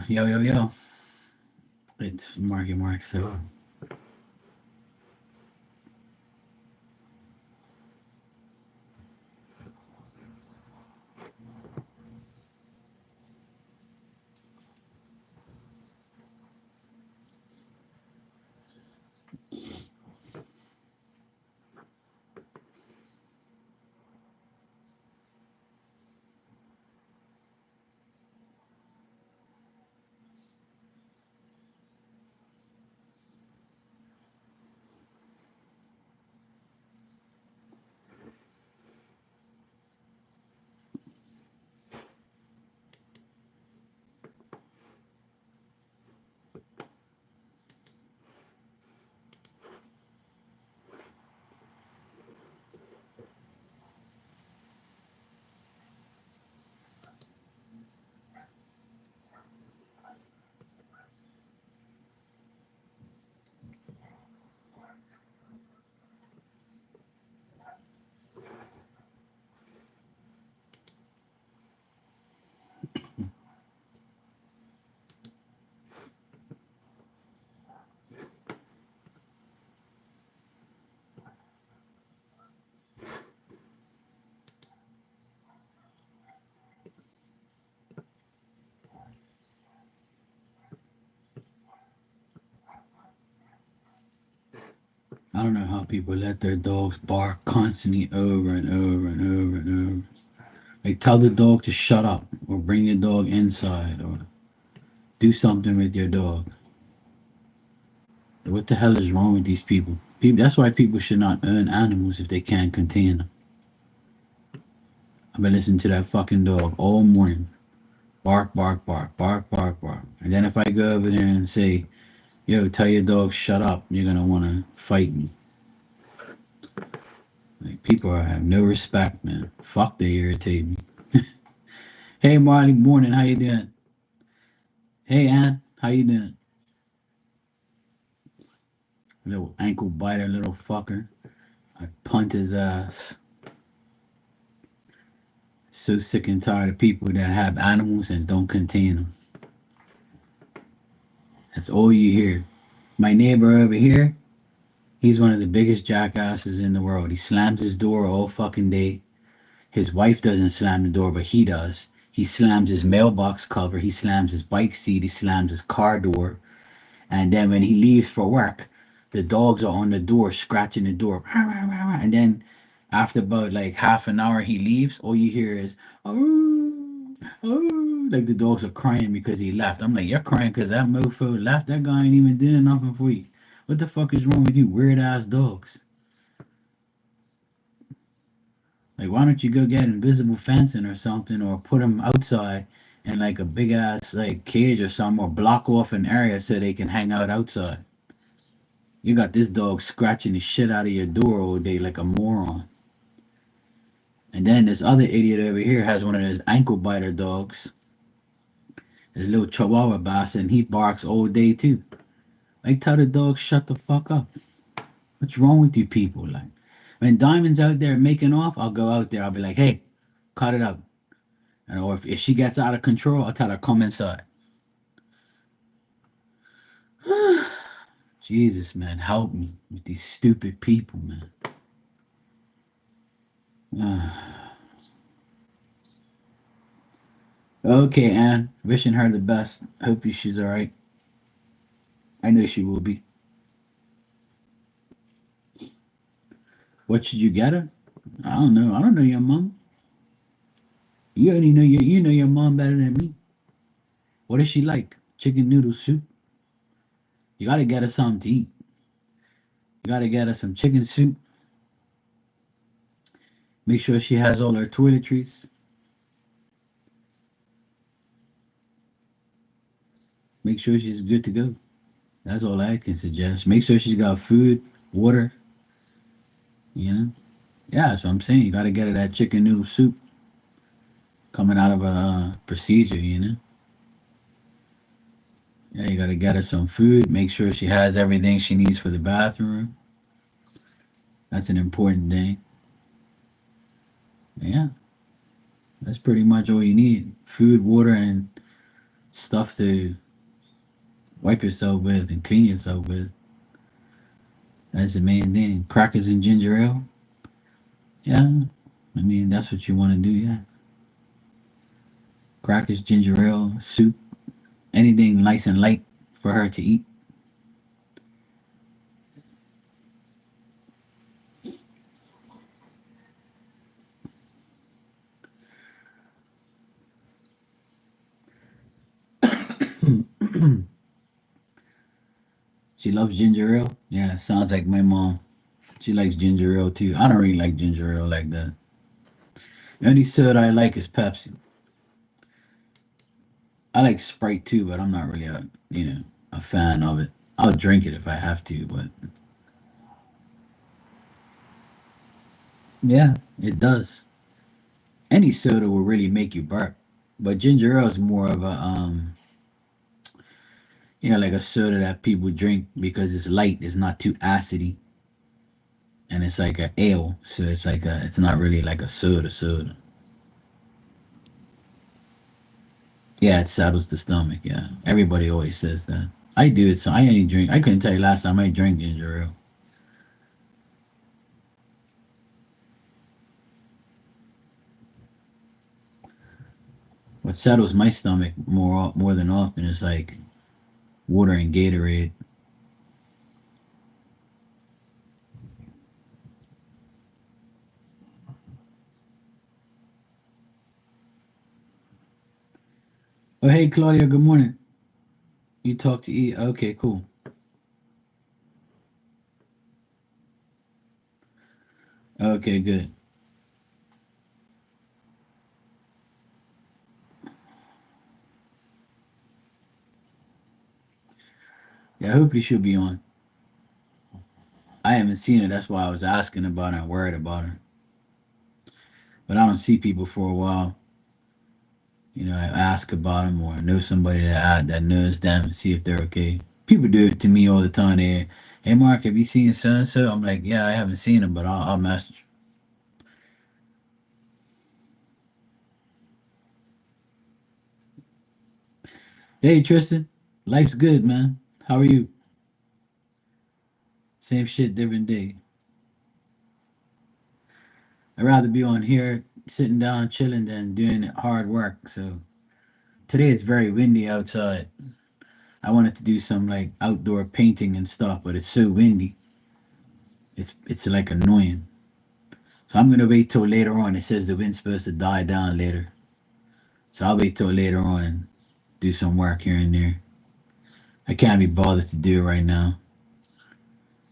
Yo, yo, yo. It's Marky Mark. So, I don't know how people let their dogs bark constantly over and over and over and over. Like, tell the dog to shut up, or bring your dog inside, or do something with your dog. What the hell is wrong with these people? That's why people should not own animals if they can't contain them. I've been listening to that fucking dog all morning. Bark, bark, bark, bark, bark, bark. And then if I go over there and say, yo, tell your dog shut up, you're gonna wanna fight me. Like, people have no respect, man. Fuck, they irritate me. Hey, Marty, morning, how you doing? Hey, Ann, how you doing? Little ankle biter, little fucker. I punt his ass. So sick and tired of people that have animals and don't contain them. That's all you hear. My neighbor over here, he's one of the biggest jackasses in the world. He slams his door all fucking day. His wife doesn't slam the door, but he does. He slams his mailbox cover. He slams his bike seat. He slams his car door. And then when he leaves for work, the dogs are on the door, scratching the door. And then after about like half an hour, he leaves. All you hear is, oh, oh, like the dogs are crying because he left. I'm like, you're crying because that mofo left? That guy ain't even doing nothing for you. What the fuck is wrong with you, weird ass dogs? Like, why don't you go get invisible fencing or something, or put them outside in like a big ass like cage or something, or block off an area so they can hang out outside? You got this dog scratching the shit out of your door all day like a moron. And then this other idiot over here has one of those ankle biter dogs, his little Chihuahua bastard, and he barks all day too. Like, tell the dog shut the fuck up. What's wrong with you people? Like, when Diamond's out there making off, I'll go out there. I'll be like, hey, cut it out. And or if she gets out of control, I'll tell her come inside. Jesus, man, help me with these stupid people, man. Okay, Anne. Wishing her the best. Hope she's all right. I know she will be. What should you get her? I don't know. I don't know your mom. You already know you know your mom better than me. What does she like? Chicken noodle soup. You gotta get her something to eat. You gotta get her some chicken soup. Make sure she has all her toiletries. Make sure she's good to go. That's all I can suggest. Make sure she's got food, water. You know. Yeah, that's what I'm saying. You gotta get her that chicken noodle soup coming out of a procedure. You know. Yeah, you gotta get her some food. Make sure she has everything she needs for the bathroom. That's an important thing. Yeah, that's pretty much all you need: food, water, and stuff to wipe yourself with and clean yourself with. That's the main thing. Crackers and ginger ale. Yeah, I mean that's what you want to do. Yeah, crackers, ginger ale, soup, anything nice and light for her to eat. She loves ginger ale. Yeah, sounds like my mom. She likes ginger ale too. I don't really like ginger ale like that. The only soda I like is Pepsi. I like Sprite too, but I'm not really a fan of it. I'll drink it if I have to, but yeah, it does. Any soda will really make you burp, but ginger ale is more of a like a soda that people drink because it's light, it's not too acidy, and it's like a ale, so it's not really like a soda. Yeah, it settles the stomach. Yeah, everybody always says that. I do it, so I only drink. I couldn't tell you last time I drank ginger ale. What settles my stomach more than often is like water and Gatorade. Oh, hey, Claudia, good morning. You talk to E. Okay, cool. Okay, good. Yeah, hopefully she'll be on. I haven't seen her. That's why I was asking about her and worried about her. But I don't see people for a while. I ask about them or know somebody that knows them, see if they're okay. People do it to me all the time. Hey, Mark, have you seen so and so? I'm like, yeah, I haven't seen him, but I'll message. Hey, Tristan, life's good, man. How are you? Same shit, different day. I'd rather be on here sitting down chilling than doing hard work. So today it's very windy outside. I wanted to do some like outdoor painting and stuff, but it's so windy. It's like annoying. So I'm gonna wait till later on. It says the wind's supposed to die down later. So I'll wait till later on and do some work here and there. I can't be bothered to do it right now.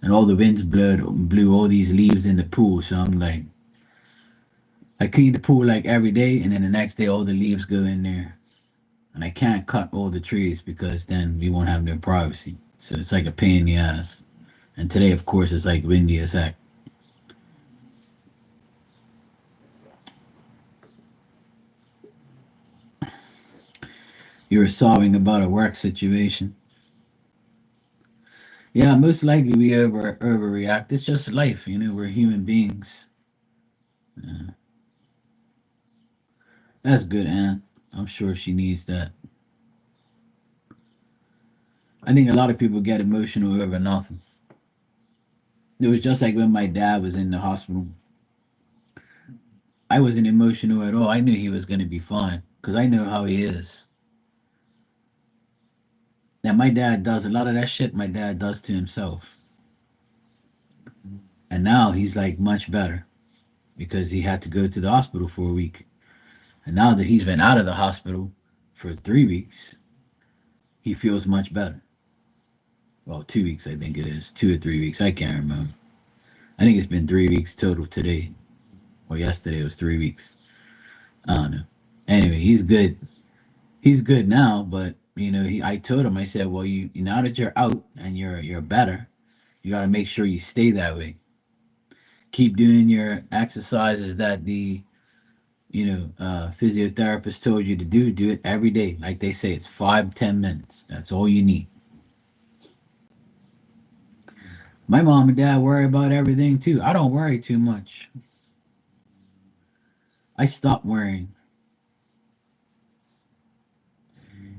And all the winds blew all these leaves in the pool. So I'm like, I clean the pool like every day, and then the next day all the leaves go in there. And I can't cut all the trees because then we won't have no privacy. So it's like a pain in the ass. And today, of course, it's like windy as heck. You were sobbing about a work situation. Yeah, most likely we overreact. It's just life, We're human beings. Yeah. That's good, Anne. I'm sure she needs that. I think a lot of people get emotional over nothing. It was just like when my dad was in the hospital. I wasn't emotional at all. I knew he was going to be fine because I know how he is. that my dad does a lot of that shit. My dad does to himself, and now he's like much better because he had to go to the hospital for a week, and now that he's been out of the hospital for 3 weeks, he feels much better. Well, 2 weeks, I think it is 2 or 3 weeks. I can't remember. I think it's been 3 weeks total today, or yesterday it was 3 weeks. I don't know. Anyway, he's good. He's good now, but I told him, I said, well, you now that you're out and you're better, you got to make sure you stay that way. Keep doing your exercises that the physiotherapist told you to do. Do it every day, like they say. It's 5-10 minutes. That's all you need. My mom and dad worry about everything too. I don't worry too much. I stopped worrying.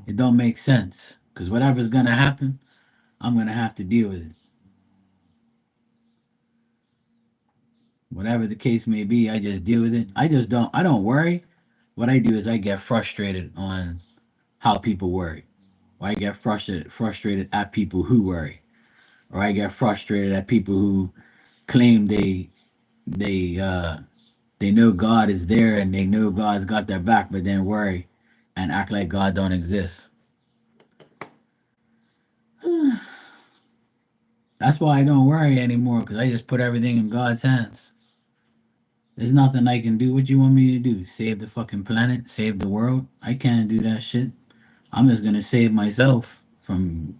It don't make sense because whatever's gonna happen, I'm gonna have to deal with it. Whatever the case may be, I just deal with it. I don't worry. What I do is I get frustrated on how people worry. Or I get frustrated at people who worry. Or I get frustrated at people who claim they uh they know God is there and they know God's got their back, but then worry and act like God don't exist. That's why I don't worry anymore because I just put everything in God's hands. There's nothing I can do. What you want me to do? Save the fucking planet? Save the world? I can't do that shit. I'm just gonna save myself from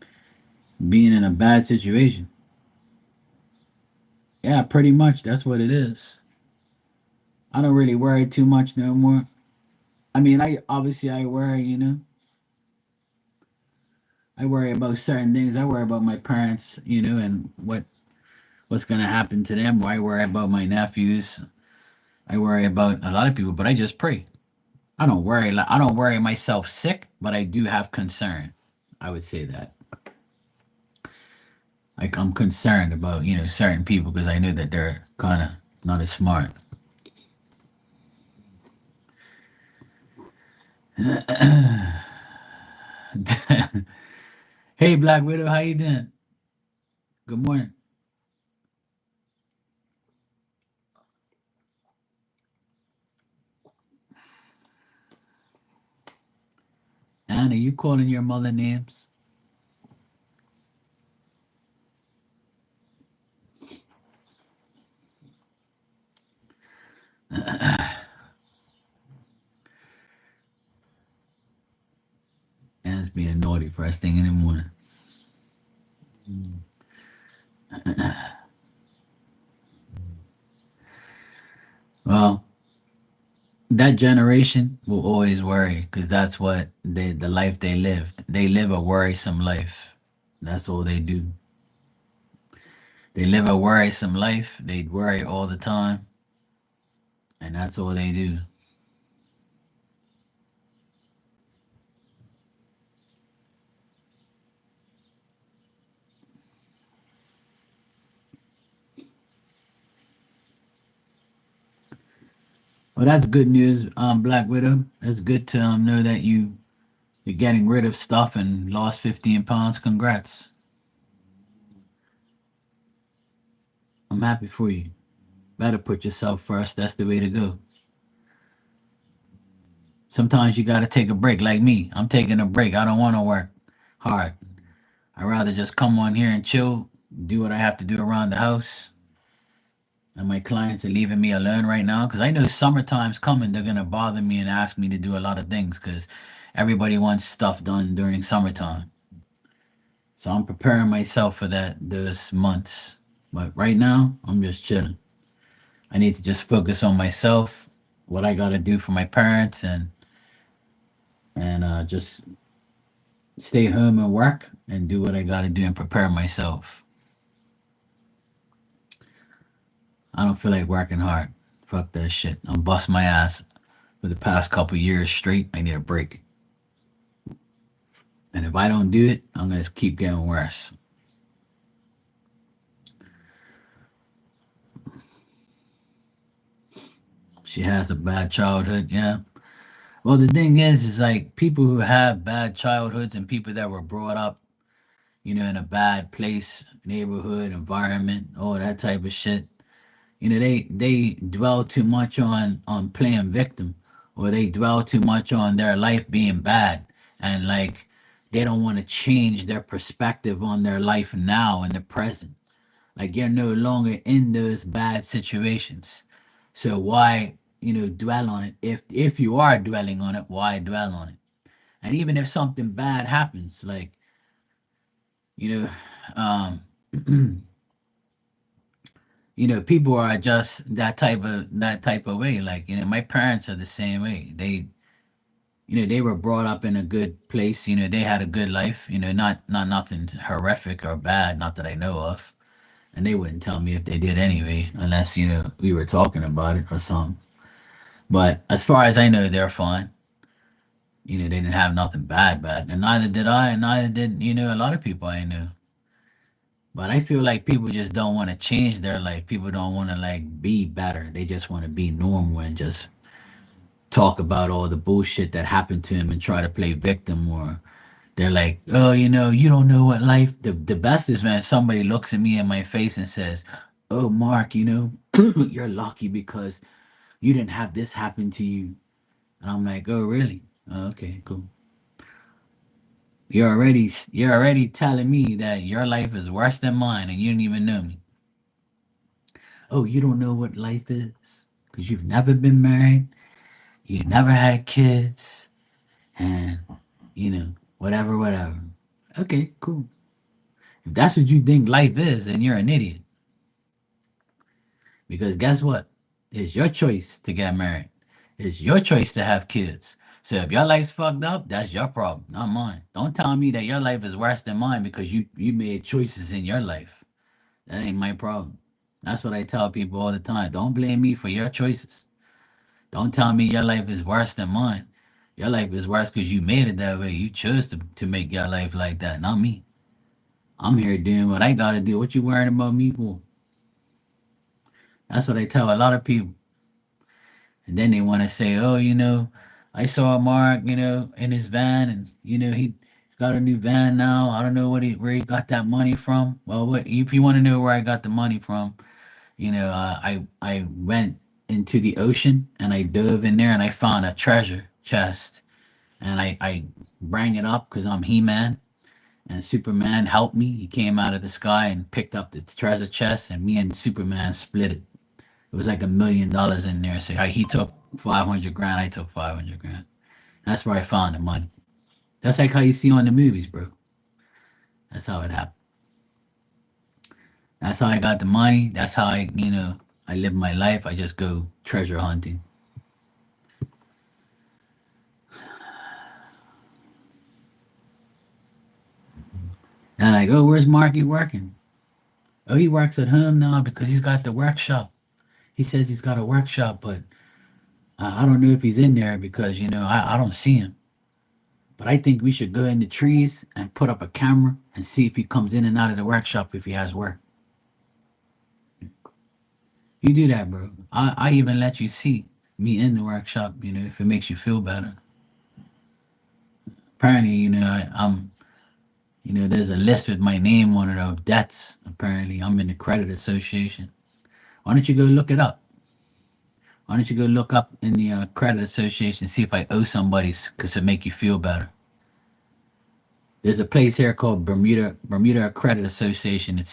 being in a bad situation. Yeah, pretty much. That's what it is. I don't really worry too much no more. I mean, I worry. I worry about certain things. I worry about my parents, and what's gonna happen to them. Or I worry about my nephews. I worry about a lot of people, but I just pray. I don't worry. I don't worry myself sick, but I do have concern. I would say that. Like I'm concerned about certain people because I know that they're kind of not as smart. Hey, Black Widow, how you doing? Good morning. Anna, you calling your mother names? Anna's being naughty first thing in the morning. Well, that generation will always worry because that's what the life they lived. They live a worrisome life. That's all they do. They live a worrisome life. They worry all the time, and that's all they do. Well, that's good news, Black Widow. That's good to know that you're getting rid of stuff and lost 15 pounds. Congrats. I'm happy for you. Better put yourself first. That's the way to go. Sometimes you got to take a break, like me. I'm taking a break. I don't want to work hard. I'd rather just come on here and chill, do what I have to do around the house. And my clients are leaving me alone right now because I know summertime's coming. They're going to bother me and ask me to do a lot of things because everybody wants stuff done during summertime. So I'm preparing myself for that those months. But right now, I'm just chilling. I need to just focus on myself, what I got to do for my parents, and just stay home and work and do what I got to do and prepare myself. I don't feel like working hard. Fuck that shit. I'm bust my ass for the past couple years straight. I need a break. And if I don't do it, I'm gonna just keep getting worse. She has a bad childhood, yeah. Well, the thing is like people who have bad childhoods and people that were brought up in a bad place, neighborhood, environment, all that type of shit. They dwell too much on playing victim, or they dwell too much on their life being bad, and like they don't want to change their perspective on their life now in the present. Like you're no longer in those bad situations. So why, dwell on it? If you are dwelling on it, why dwell on it? And even if something bad happens, like, you know, um people are just that type of way. Like, my parents are the same way. They were brought up in a good place. They had a good life. Not nothing horrific or bad, not that I know of. And they wouldn't tell me if they did anyway, unless we were talking about it or something. But as far as I know, they're fine. They didn't have nothing bad, and neither did I, and neither did a lot of people I knew. But I feel like people just don't want to change their life. People don't want to like be better. They just want to be normal and just talk about all the bullshit that happened to him and try to play victim. Or they're like, oh, you don't know what life. The best is when somebody looks at me in my face and says, oh, Mark, you're lucky because you didn't have this happen to you. And I'm like, oh, really? Oh, okay, cool. You're already telling me that your life is worse than mine and you didn't even know me. Oh, you don't know what life is because you've never been married, you never had kids, and whatever, whatever. Okay, cool. If that's what you think life is, then you're an idiot. Because guess what? It's your choice to get married. It's your choice to have kids. So if your life's fucked up, that's your problem, not mine. Don't tell me that your life is worse than mine because you made choices in your life. That ain't my problem. That's what I tell people all the time. Don't blame me for your choices. Don't tell me your life is worse than mine. Your life is worse because you made it that way. You chose to make your life like that, not me. I'm here doing what I gotta do. What you worrying about me for? That's what I tell a lot of people. And then they want to say, oh, I saw Mark, in his van, and he's got a new van now. I don't know where he got that money from. Well, if you want to know where I got the money from, I went into the ocean and I dove in there and I found a treasure chest, and I rang it up because I'm He-Man, and Superman helped me. He came out of the sky and picked up the treasure chest, and me and Superman split it. It was like $1 million in there. So he took 500 grand, I took 500 grand. That's where I found the money. That's like how you see on the movies, bro. That's how it happened. That's how I got the money. That's how I live my life. I just go treasure hunting. And like, oh, where's Marky working? Oh, he works at home now because he's got the workshop. He says he's got a workshop, but I don't know if he's in there because I don't see him. But I think we should go in the trees and put up a camera and see if he comes in and out of the workshop if he has work. You do that, bro. I even let you see me in the workshop, if it makes you feel better. Apparently, there's a list with my name on it of debts. Apparently, I'm in the credit association. Why don't you go look it up? Why don't you go look up in the credit association, see if I owe somebody, because it make you feel better. There's a place here called Bermuda Credit Association.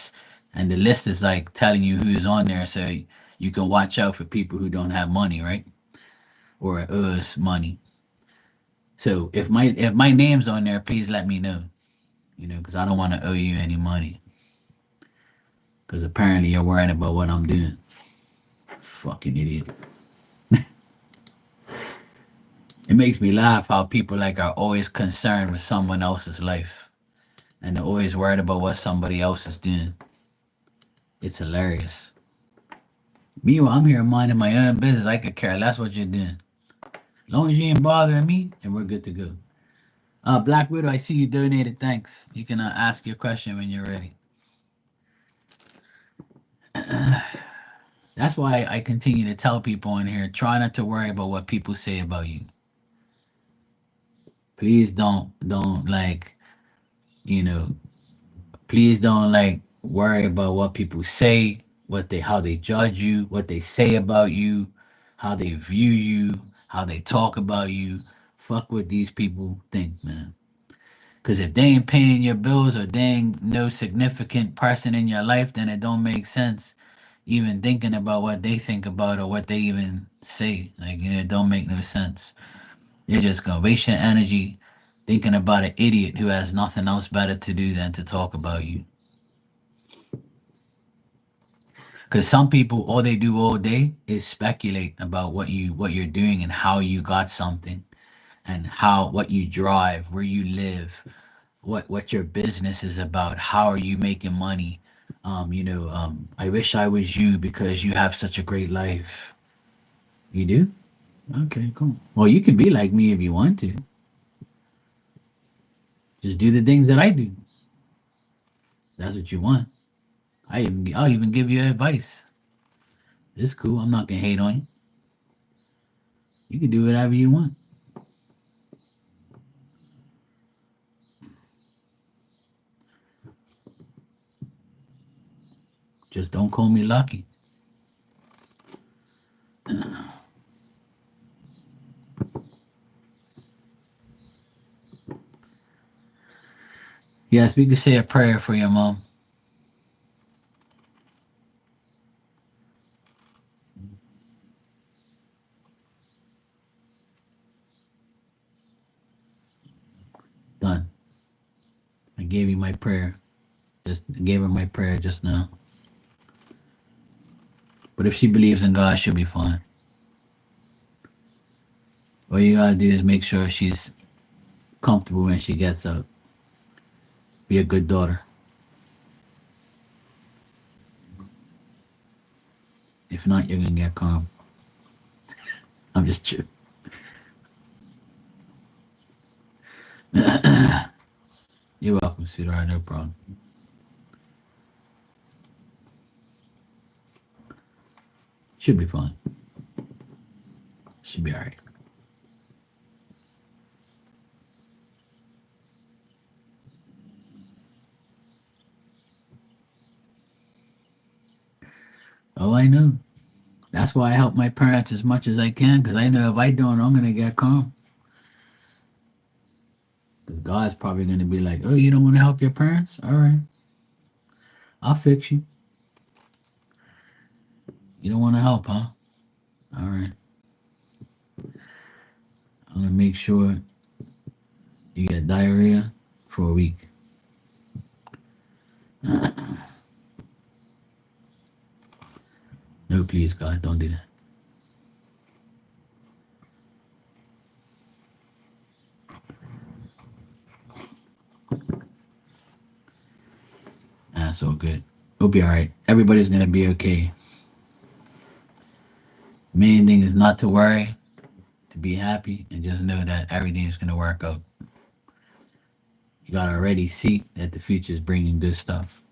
And the list is like telling you who's on there, so you can watch out for people who don't have money, right? Or owe us money. So if my name's on there, please let me know. Because I don't want to owe you any money. Because apparently you're worrying about what I'm doing. Fucking idiot. It makes me laugh how people like are always concerned with someone else's life, and they're always worried about what somebody else is doing. It's hilarious. Meanwhile, I'm here minding my own business. I could care less what you're doing. As long as you ain't bothering me, then we're good to go. Black Widow, I see you donated. Thanks. You can ask your question when you're ready. That's why I continue to tell people in here, try not to worry about what people say about you. Please don't like, you know, Please don't like worry about what people say, what they how they judge you, what they say about you, how they view you, how they talk about you. Fuck what these people think, man. Cause if they ain't paying your bills or they ain't no significant person in your life, then it don't make sense even thinking about what they think about or what they even say. Like, it don't make no sense. You're just gonna waste your energy thinking about an idiot who has nothing else better to do than to talk about you. Because some people, all they do all day is speculate about what you're doing and how you got something, and how what you drive, where you live, what your business is about, how are you making money. I wish I was you because you have such a great life. You do? Okay, cool. Well, you can be like me if you want to. Just do the things that I do. That's what you want. I'll even give you advice. It's cool. I'm not gonna hate on you. You can do whatever you want. Just don't call me lucky. Yes, we could say a prayer for your mom. Done. I gave you my prayer. Just gave her my prayer just now. But if she believes in God, she'll be fine. All you gotta do is make sure she's comfortable when she gets up. Be a good daughter. If not, you're gonna get calm. I'm just chill. You're welcome, sweetheart. No problem. Should be fine. Should be alright. Oh, I know. That's why I help my parents as much as I can, because I know if I don't, I'm gonna get calm. Because God's probably gonna be like, "Oh, you don't want to help your parents? All right, I'll fix you. You don't want to help, huh? All right, I'm gonna make sure you get diarrhea for a week." No, please, God, don't do that. That's all good. It'll be all right. Everybody's gonna be okay. Main thing is not to worry, to be happy, and just know that everything is gonna work out. You gotta already see that the future is bringing good stuff.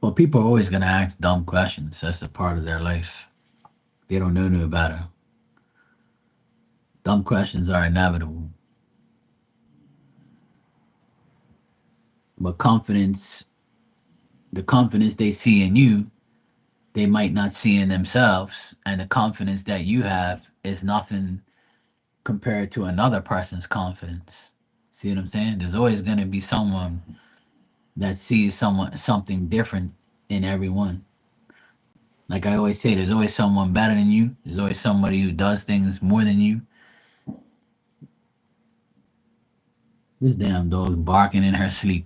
Well, people are always gonna ask dumb questions. That's a part of their life. They don't know no better. Dumb questions are inevitable. But confidence, the confidence they see in you, they might not see in themselves. And the confidence that you have is nothing compared to another person's confidence. See what I'm saying? There's always going to be someone that sees something different in everyone. Like I always say, there's always someone better than you. There's always somebody who does things more than you. This damn dog's barking in her sleep.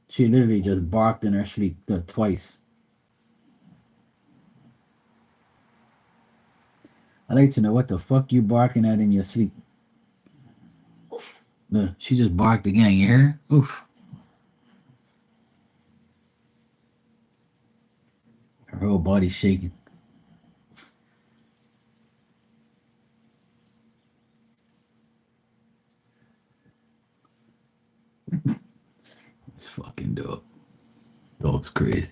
She literally just barked in her sleep twice. I'd like to know what the fuck you barking at in your sleep. Look, she just barked again. You hear her? Oof. Her whole body's shaking. It's fucking dog. Dog's crazy.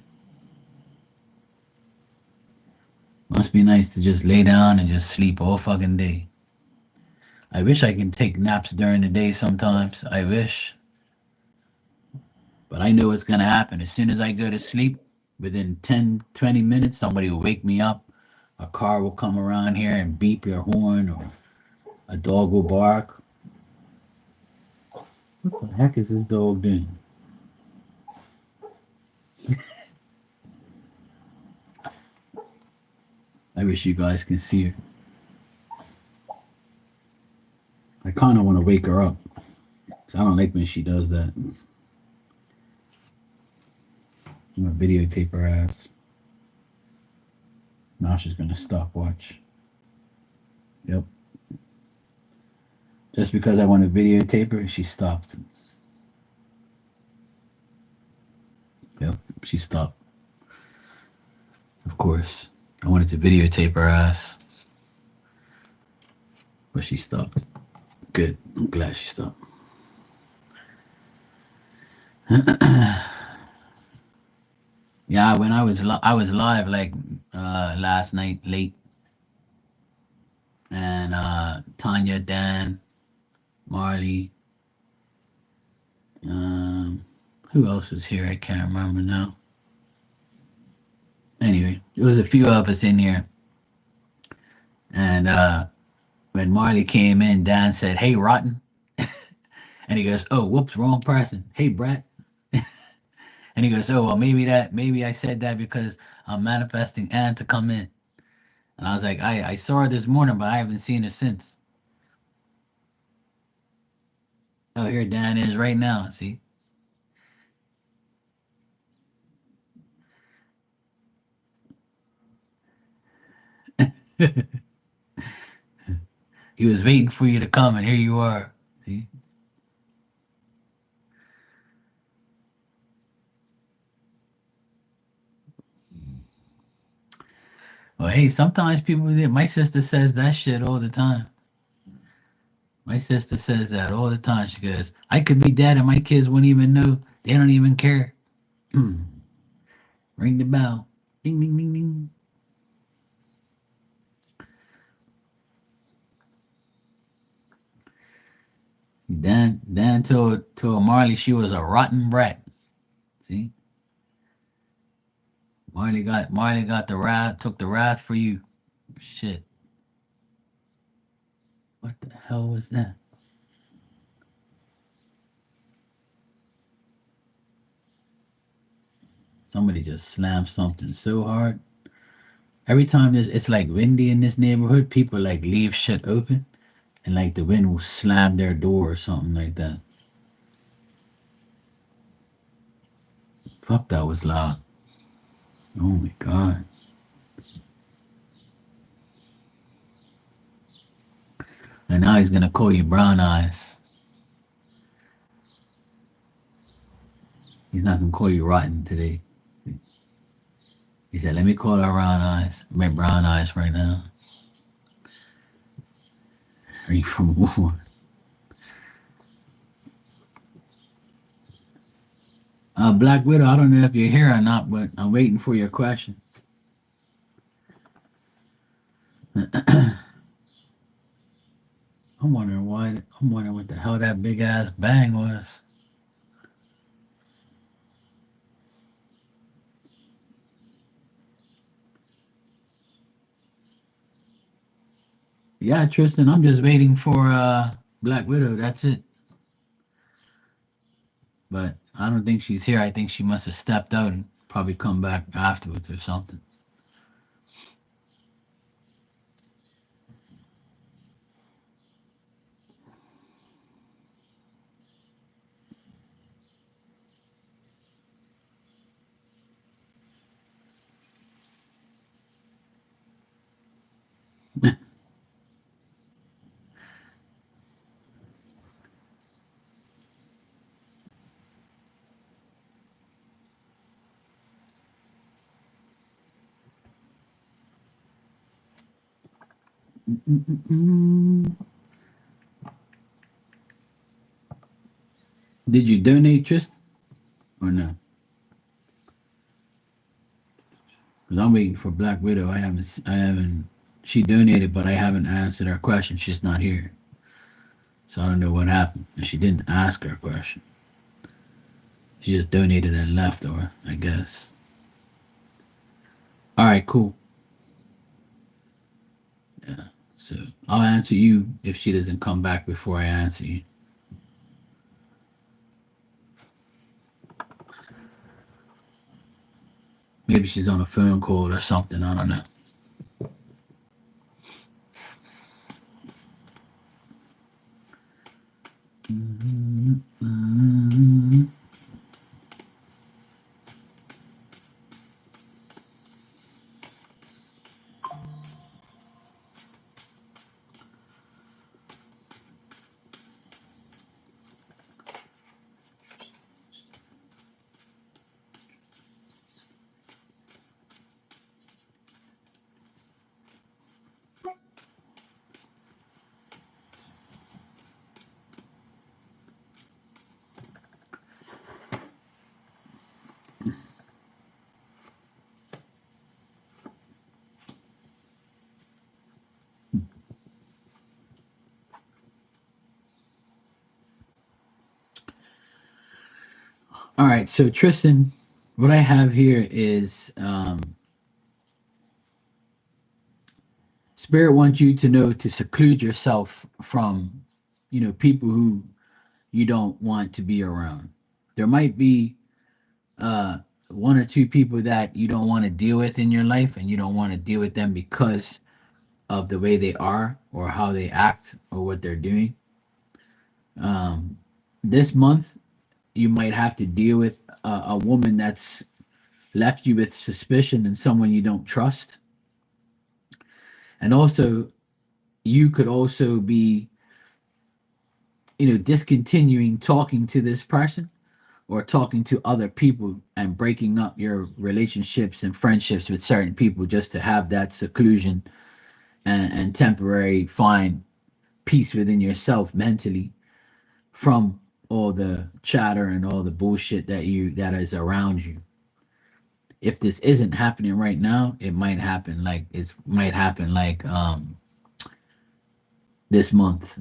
Must be nice to just lay down and just sleep all fucking day. I wish I can take naps during the day sometimes. I wish. But I know what's going to happen. As soon as I go to sleep, within 10, 20 minutes, somebody will wake me up. A car will come around here and beep your horn, or a dog will bark. What the heck is this dog doing? I wish you guys can see her. I kind of want to wake her up. 'Cause I don't like when she does that. I'm going to videotape her ass. Now she's going to stop watch. Yep. Just because I want to videotape her, she stopped. Yep, she stopped. Of course. I wanted to videotape her ass. But she stopped. Good. I'm glad she stopped. Yeah, when I was live like last night late, and Tanya, Dan, Marley, who else was here? I can't remember now. Anyway, there was a few of us in here, and when Marley came in, Dan said, "Hey, Rotten," and he goes, "Oh, whoops, wrong person. Hey, Brett." And he goes, "Oh, well, maybe I said that because I'm manifesting Ann to come in." And I was like, I saw her this morning, but I haven't seen her since. Oh, here Dan is right now. See, he was waiting for you to come, and here you are. See, well, hey, sometimes people. My sister says that shit all the time. My sister says that all the time. She goes, "I could be dead, and my kids wouldn't even know. They don't even care." Ring the bell. Ding, ding, ding, ding. Dan told Marley she was a rotten brat. See, Marley got the wrath, took the wrath for you. Shit. What the hell was that? Somebody just slammed something so hard. Every time it's like windy in this neighborhood, people like leave shit open, and like the wind will slam their door or something like that. Fuck, that was loud. Oh my god. And now he's gonna call you brown eyes. He's not gonna call you rotten today. He said, "Let me call her brown eyes. My brown eyes right now." Are you from war? Black Widow, I don't know if you're here or not, but I'm waiting for your question. I'm wondering why. I'm wondering what the hell that big ass bang was. Yeah, Tristan, I'm just waiting for Black Widow. That's it. But I don't think she's here. I think she must have stepped out and probably come back afterwards or something. Did you donate, Tristan, or no? Because I'm waiting for Black Widow. I haven't. She donated, but I haven't answered her question. She's not here, so I don't know what happened. And she didn't ask her question. She just donated and left, or I guess. All right, cool. Yeah. So I'll answer you if she doesn't come back before I answer you. Maybe she's on a phone call or something. I don't know. All right, so Tristan, what I have here is Spirit wants you to know to seclude yourself from, people who you don't want to be around. There might be uh, one or two people that you don't want to deal with in your life, and you don't want to deal with them because of the way they are or how they act or what they're doing. Um, this month, you might have to deal with a woman that's left you with suspicion and someone you don't trust. And also, you could also be, discontinuing talking to this person or talking to other people and breaking up your relationships and friendships with certain people just to have that seclusion and temporary find peace within yourself mentally from all the chatter and all the bullshit that is around you. If this isn't happening right now, it might happen like this month.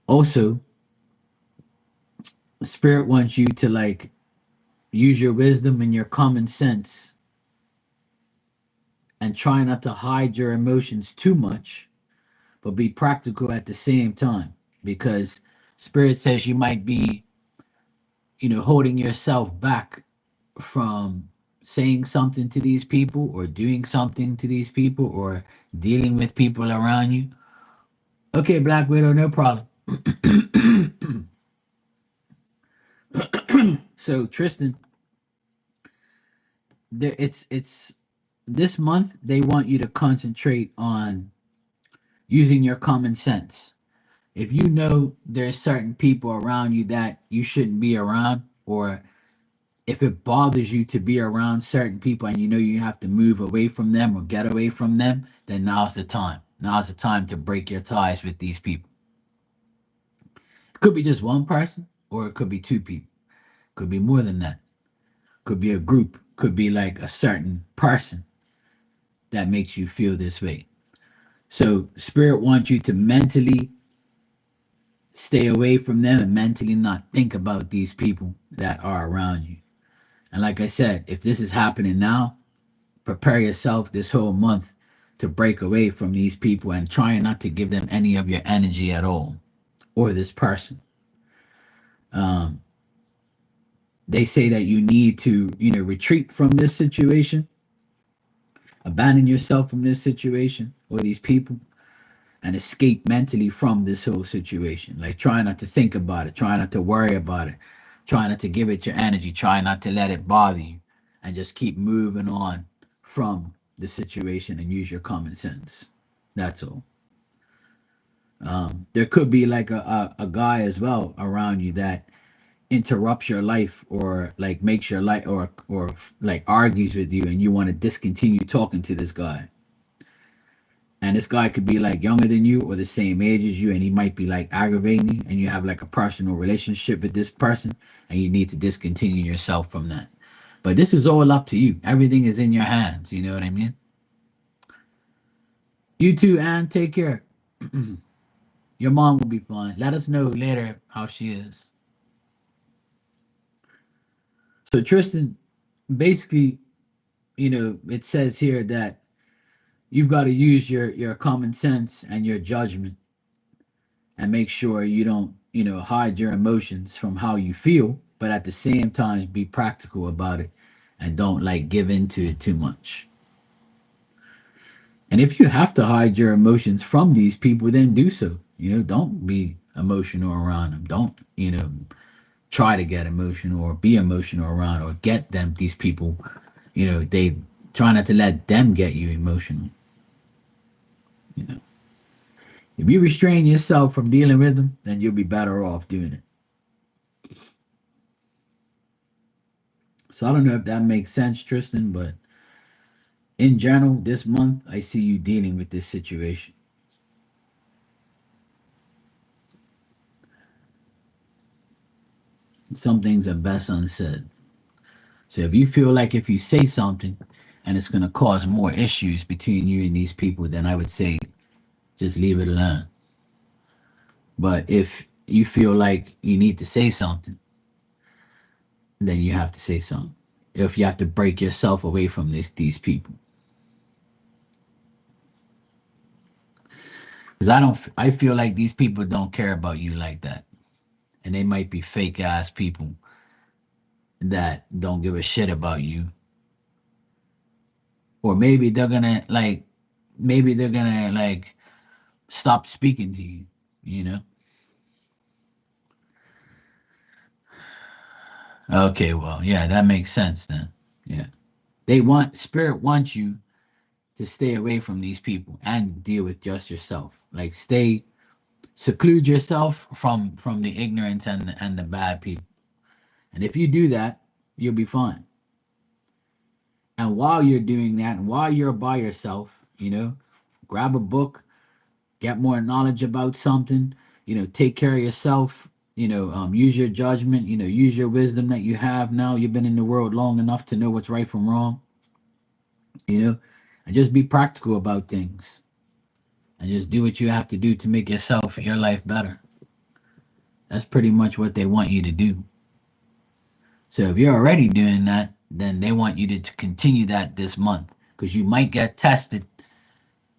Also, spirit wants you to use your wisdom and your common sense and try not to hide your emotions too much, but be practical at the same time. Because spirit says you might be, holding yourself back from saying something to these people or doing something to these people or dealing with people around you. Okay, Black Widow, no problem. So Tristan, it's this month they want you to concentrate on using your common sense. If you know there's certain people around you that you shouldn't be around, or if it bothers you to be around certain people and you know you have to move away from them or get away from them, then now's the time. Now's the time to break your ties with these people. It could be just one person, or it could be two people. Could be more than that. Could be a group. Could be like a certain person that makes you feel this way. So spirit wants you to mentally stay away from them and mentally not think about these people that are around you. And like I said, if this is happening now, prepare yourself this whole month to break away from these people and try not to give them any of your energy at all, or this person. Um, they say that you need to, retreat from this situation, abandon yourself from this situation or these people, and escape mentally from this whole situation. Like try not to think about it, try not to worry about it, try not to give it your energy, try not to let it bother you, and just keep moving on from the situation and use your common sense. That's all. There could be like a guy as well around you that interrupts your life or like makes your life or like argues with you and you want to discontinue talking to this guy, and this guy could be like younger than you or the same age as you, and he might be like aggravating you, and you have like a personal relationship with this person, and you need to discontinue yourself from that. But this is all up to you. Everything is in your hands. You know what I mean? You too, Anne. Take care. Your mom will be fine. Let us know later how she is. So Tristan, basically, it says here that you've got to use your common sense and your judgment and make sure you don't, hide your emotions from how you feel, but at the same time be practical about it and don't like give into it too much. And if you have to hide your emotions from these people, then do so. Don't be emotional around them. Don't, try to get emotional or be emotional around or get them, these people, they try not to let them get you emotional. You know, if you restrain yourself from dealing with them, then you'll be better off doing it. So I don't know if that makes sense, Tristan, but in general, this month, I see you dealing with this situation. Some things are best unsaid. So if you feel like if you say something and it's going to cause more issues between you and these people, then I would say just leave it alone. But if you feel like you need to say something, then you have to say something. If you have to break yourself away from these people, because I feel like these people don't care about you like that, and they might be fake ass people that don't give a shit about you, or maybe they're gonna like stop speaking to you. You know? Okay, well, yeah, that makes sense then. Yeah, spirit wants you to stay away from these people and deal with just yourself. Like seclude yourself from the ignorance and the bad people. And if you do that, you'll be fine. And while you're doing that, and while you're by yourself, grab a book, get more knowledge about something, take care of yourself, use your judgment, use your wisdom that you have now. You've been in the world long enough to know what's right from wrong, you know, and just be practical about things and just do what you have to do to make yourself, your life better. That's pretty much what they want you to do. So if you're already doing that, then they want you to continue that this month because you might get tested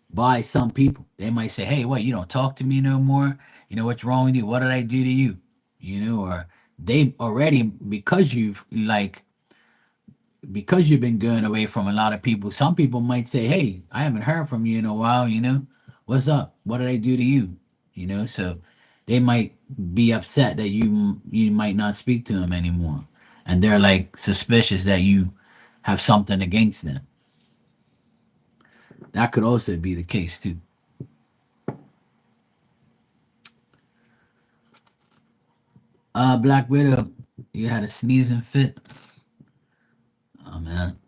by some people. They might say, "Hey, what? You don't talk to me no more. What's wrong with you? What did I do to you?" Or they already because you've been going away from a lot of people. Some people might say, "Hey, I haven't heard from you in a while. What's up? What did I do to you?" So they might be upset that you might not speak to them anymore, and they're like suspicious that you have something against them. That could also be the case too. Black Widow, you had a sneezing fit. Oh man.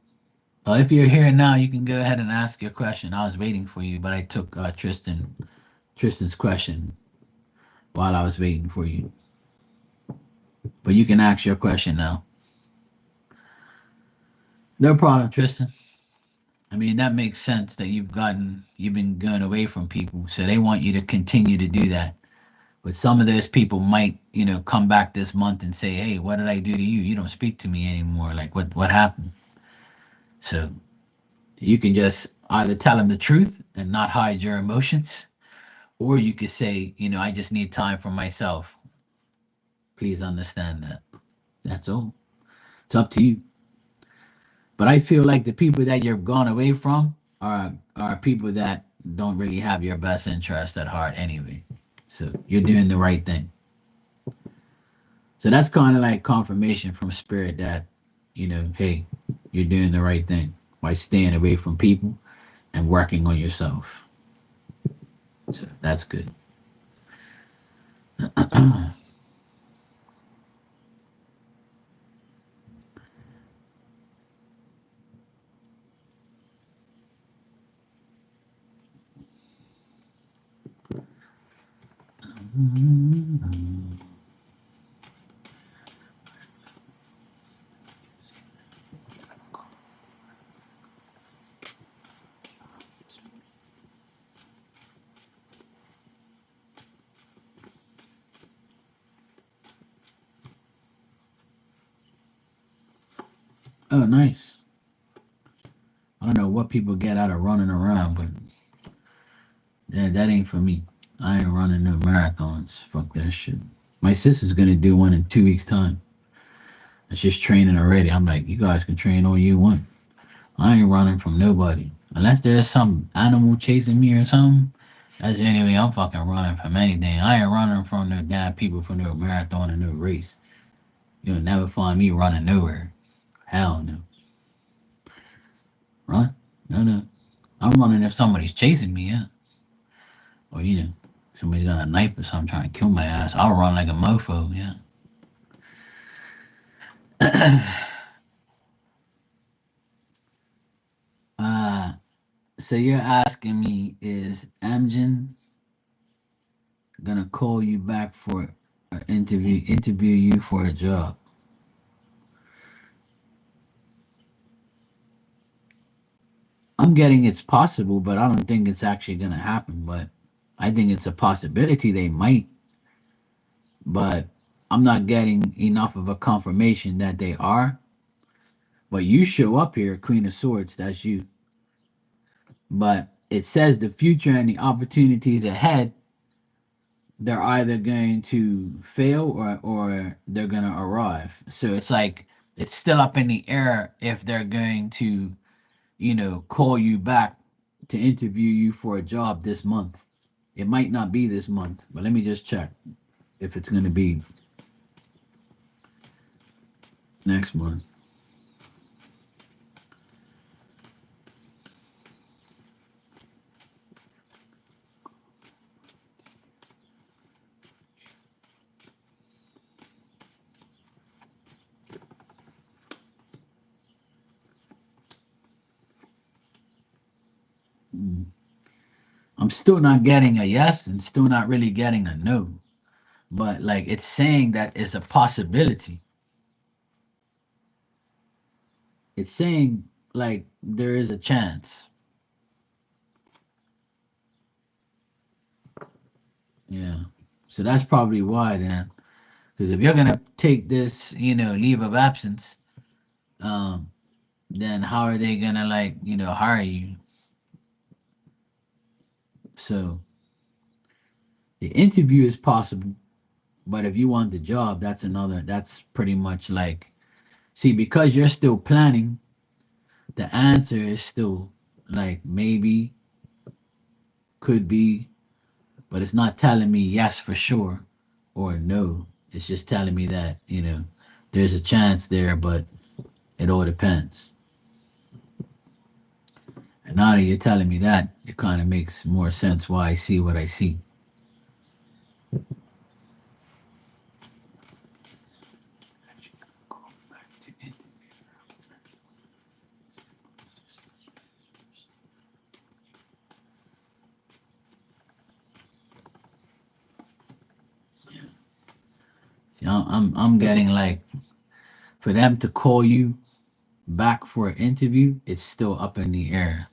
Well, if you're here now, you can go ahead and ask your question. I was waiting for you, but I took Tristan's question while I was waiting for you. But you can ask your question now. No problem, Tristan. I mean, that makes sense that you've been going away from people, so they want you to continue to do that. But some of those people might, come back this month and say, "Hey, what did I do to you? You don't speak to me anymore. Like, what happened?" So you can just either tell them the truth and not hide your emotions, or you could say, "I just need time for myself. Please understand that." That's all. It's up to you. But I feel like the people that you're gone away from are people that don't really have your best interest at heart anyway. So you're doing the right thing. So that's kind of like confirmation from spirit that, hey, you're doing the right thing by staying away from people and working on yourself. So that's good. Oh, nice. I don't know what people get out of running around, but that ain't for me. I ain't running no marathons. Fuck that shit. My sister's gonna do one in 2 weeks' time. And she's training already. I'm like, you guys can train all you want. I ain't running from nobody. Unless there's some animal chasing me or something. That's the only way I'm fucking running from anything. I ain't running from no damn people for no marathon or no race. You'll never find me running nowhere. Hell no. Run? No, no. I'm running if somebody's chasing me, yeah. Or, somebody got a knife or something trying to kill my ass. I'll run like a mofo, yeah. uh, so you're asking me, is Amgen gonna call you back for an interview you for a job? I'm getting it's possible, but I don't think it's actually gonna happen. But I think it's a possibility they might, but I'm not getting enough of a confirmation that they are. But you show up here, Queen of Swords, that's you. But it says the future and the opportunities ahead, they're either going to fail or they're gonna arrive. So it's like it's still up in the air if they're going to, call you back to interview you for a job this month. It might not be this month, but let me just check if it's gonna be next month. Mm. I'm still not getting a yes and still not really getting a no. But like it's saying that it's a possibility. It's saying like there is a chance. Yeah. So that's probably why then. Because if you're gonna take this, leave of absence, um, then how are they gonna like, hire you? So the interview is possible, but if you want the job, that's pretty much like, see, because you're still planning, the answer is still like maybe, could be, but it's not telling me yes for sure or no. It's just telling me that, there's a chance there, but it all depends. And now that you're telling me that, it kind of makes more sense why I see what I see. See, I'm getting like for them to call you back for an interview, it's still up in the air.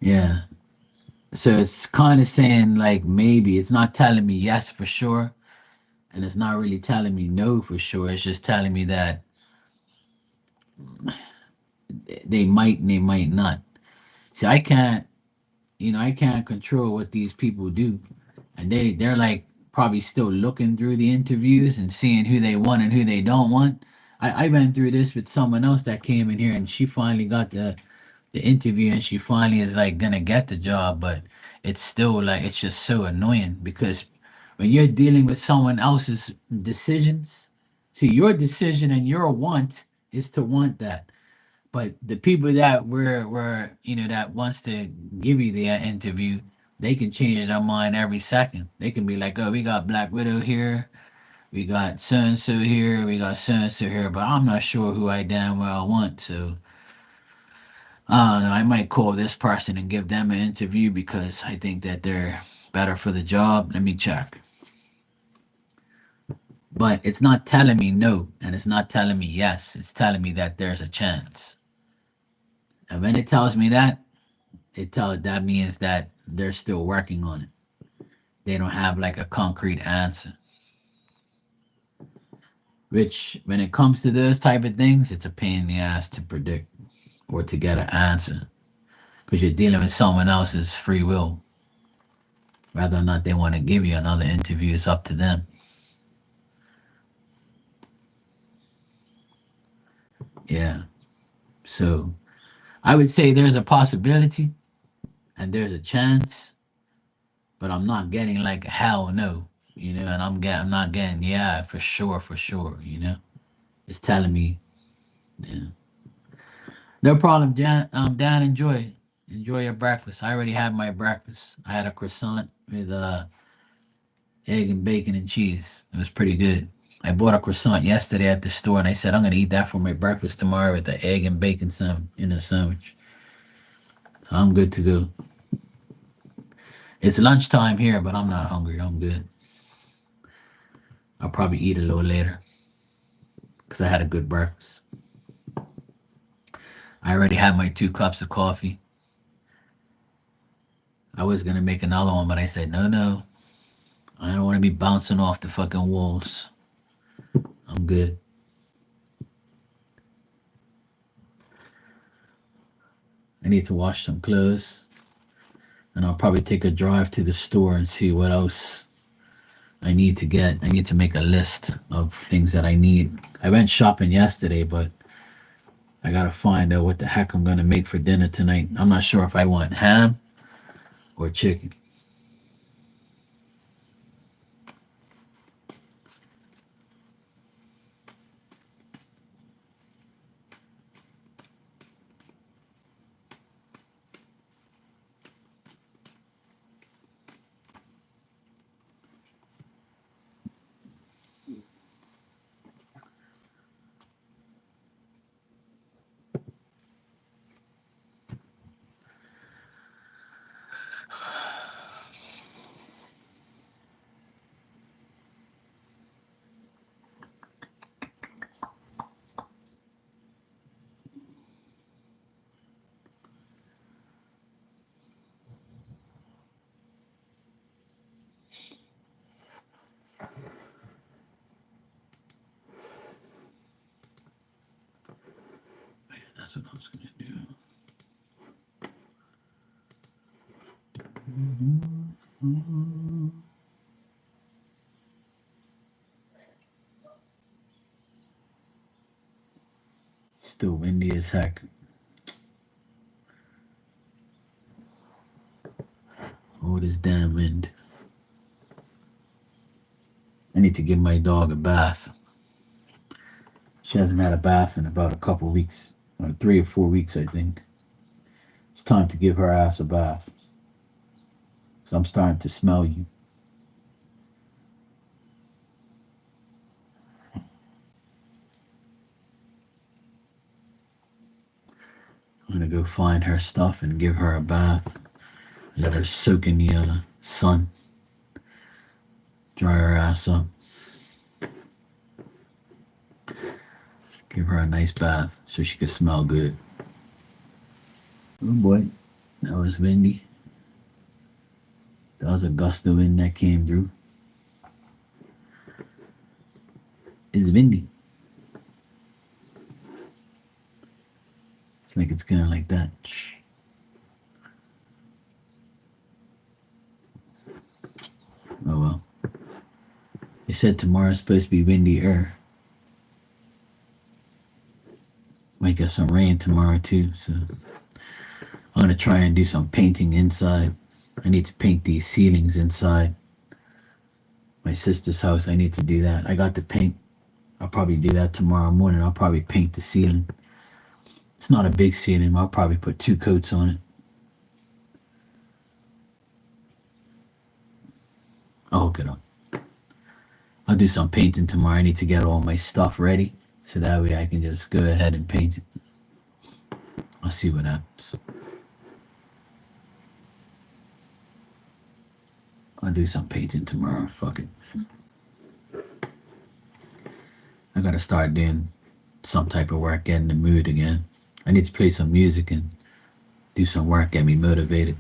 Yeah. So it's kind of saying like maybe it's not telling me yes for sure, and it's not really telling me no for sure. It's just telling me that they might and they might not. See, I can't control what these people do, and they're like probably still looking through the interviews and seeing who they want and who they don't want. I went through this with someone else that came in here, and she finally got the interview, and she finally is like gonna get the job, but it's still like it's just so annoying because when you're dealing with someone else's decisions, see your decision and your want is to want that. But the people that were that wants to give you the interview, they can change their mind every second. They can be like, "Oh, we got Black Widow here, we got so and so here, we got so and so here," but I'm not sure who I damn well want. So I don't know. I might call this person and give them an interview because I think that they're better for the job. Let me check. But it's not telling me no, and it's not telling me yes. It's telling me that there's a chance. And when it tells me that, that means that they're still working on it. They don't have like a concrete answer. Which, when it comes to those type of things, it's a pain in the ass to predict or to get an answer because you're dealing with someone else's free will. Whether or not they want to give you another interview, it's up to them. Yeah. So I would say there's a possibility and there's a chance, but I'm not getting like hell no, and I'm not getting yeah for sure. It's telling me, yeah. No problem, Dan. Dan, enjoy your breakfast. I already had my breakfast. I had a croissant with egg and bacon and cheese. It was pretty good. I bought a croissant yesterday at the store, and I said I'm gonna eat that for my breakfast tomorrow with the egg and bacon sandwich. So I'm good to go. It's lunchtime here, but I'm not hungry. I'm good. I'll probably eat a little later because I had a good breakfast. I already had my 2 cups of coffee. I was gonna make another one, but I said no, no. I don't want to be bouncing off the fucking walls. I'm good. I need to wash some clothes, and I'll probably take a drive to the store and see what else I need to get. I need to make a list of things that I need. I went shopping yesterday, but I gotta find out what the heck I'm gonna make for dinner tonight. I'm not sure if I want ham or chicken. That's what I was gonna do. Still windy as heck. Oh, this damn wind. I need to give my dog a bath. She hasn't had a bath in about a couple weeks, or 3 or 4 weeks, I think. It's time to give her ass a bath. So I'm starting to smell you. I'm gonna go find her stuff and give her a bath. Let her soak in the sun. Dry her ass up. Give her a nice bath so she can smell good. Oh boy, that was windy. That was a gust of wind that came through. It's windy. It's like it's going like that. Oh well. They said tomorrow's supposed to be windier. Might get some rain tomorrow too, so I'm gonna try and do some painting inside. I need to paint these ceilings inside my sister's house. I need to do that. I got the paint. I'll probably do that tomorrow morning. I'll probably paint the ceiling. It's not a big ceiling. I'll probably put 2 coats on it. I'll hook it up. I'll do some painting tomorrow. I need to get all my stuff ready so that way I can just go ahead and paint it. I'll see what happens. I'll do some painting tomorrow. Fuck it. I gotta start doing some type of work, get in the mood again. I need to play some music and do some work, get me motivated.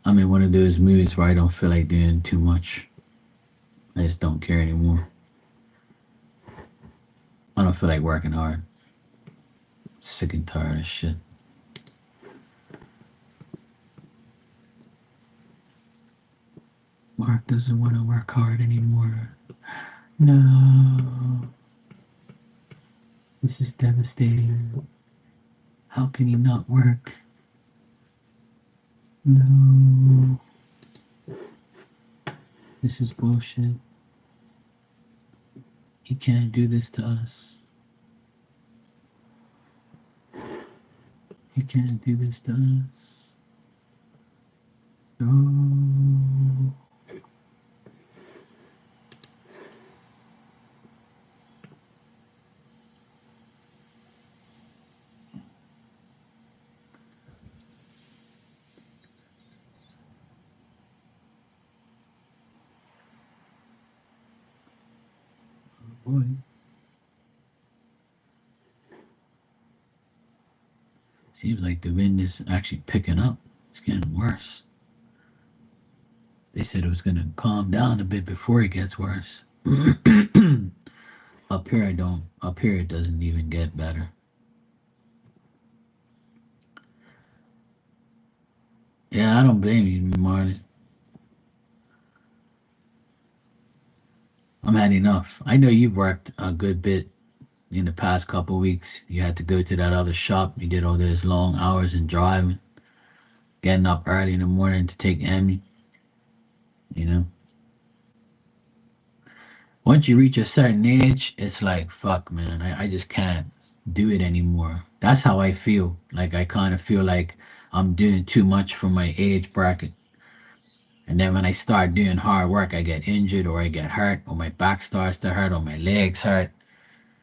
I'm in one of those moods where I don't feel like doing too much. I just don't care anymore. I don't feel like working hard. Sick and tired of shit. Mark doesn't want to work hard anymore. No. This is devastating. How can he not work? No. This is bullshit. He can't do this to us. He can't do this to us. No. Boy. Seems like the wind is actually picking up. It's getting worse. They said it was going to calm down a bit before it gets worse. Up here, I don't. Up here, it doesn't even get better. Yeah, I don't blame you, Marlon. I'm had enough. I know you've worked a good bit in the past couple of weeks. You had to go to that other shop. You did all those long hours and driving, getting up early in the morning to take Emmy. You know, once you reach a certain age, it's like, fuck, man, I just can't do it anymore. That's how I feel. Like, I kind of feel like I'm doing too much for my age bracket. And then when I start doing hard work, I get injured or I get hurt or my back starts to hurt or my legs hurt.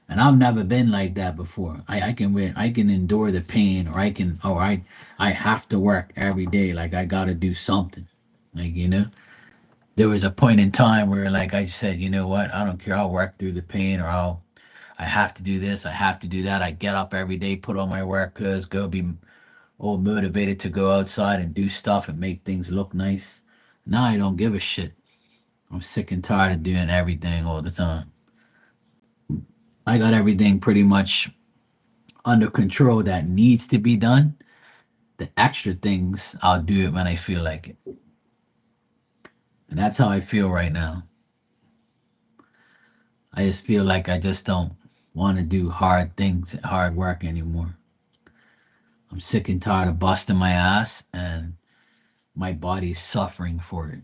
And I've never been like that before. I can endure the pain or I have to work every day. Like I gotta do something. Like, there was a point in time where like I said, you know what, I don't care, I'll work through the pain or I have to do this, I have to do that. I get up every day, put on my work clothes, go be all motivated to go outside and do stuff and make things look nice. Now I don't give a shit. I'm sick and tired of doing everything all the time. I got everything pretty much under control that needs to be done. The extra things, I'll do it when I feel like it. And that's how I feel right now. I just feel like I just don't want to do hard things, hard work anymore. I'm sick and tired of busting my ass and my body's suffering for it.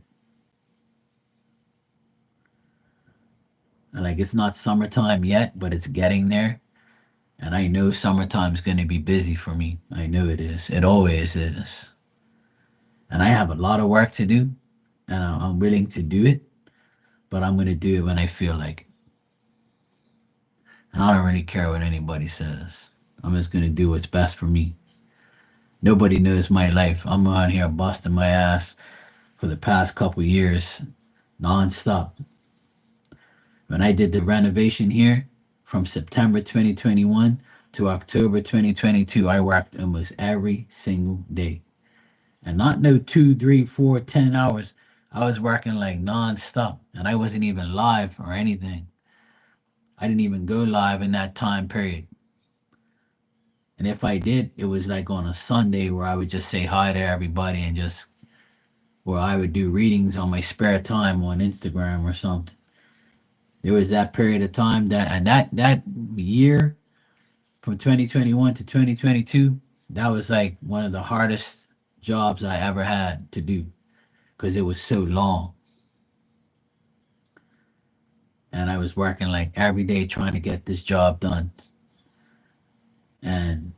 And like it's not summertime yet, but it's getting there. And I know summertime's going to be busy for me. I know it is. It always is. And I have a lot of work to do, and I'm willing to do it, but I'm going to do it when I feel like it. And I don't really care what anybody says. I'm just going to do what's best for me. Nobody knows my life. I'm out here busting my ass for the past couple years, nonstop. When I did the renovation here from September 2021 to October 2022, I worked almost every single day. And not no 2, 3, 4, 10 hours. I was working like nonstop and I wasn't even live or anything. I didn't even go live in that time period. And if I did, it was like on a Sunday where I would just say hi to everybody and just where I would do readings on my spare time on Instagram or something. There was that period of time that year from 2021 to 2022, that was like one of the hardest jobs I ever had to do because it was so long. And I was working like every day trying to get this job done. And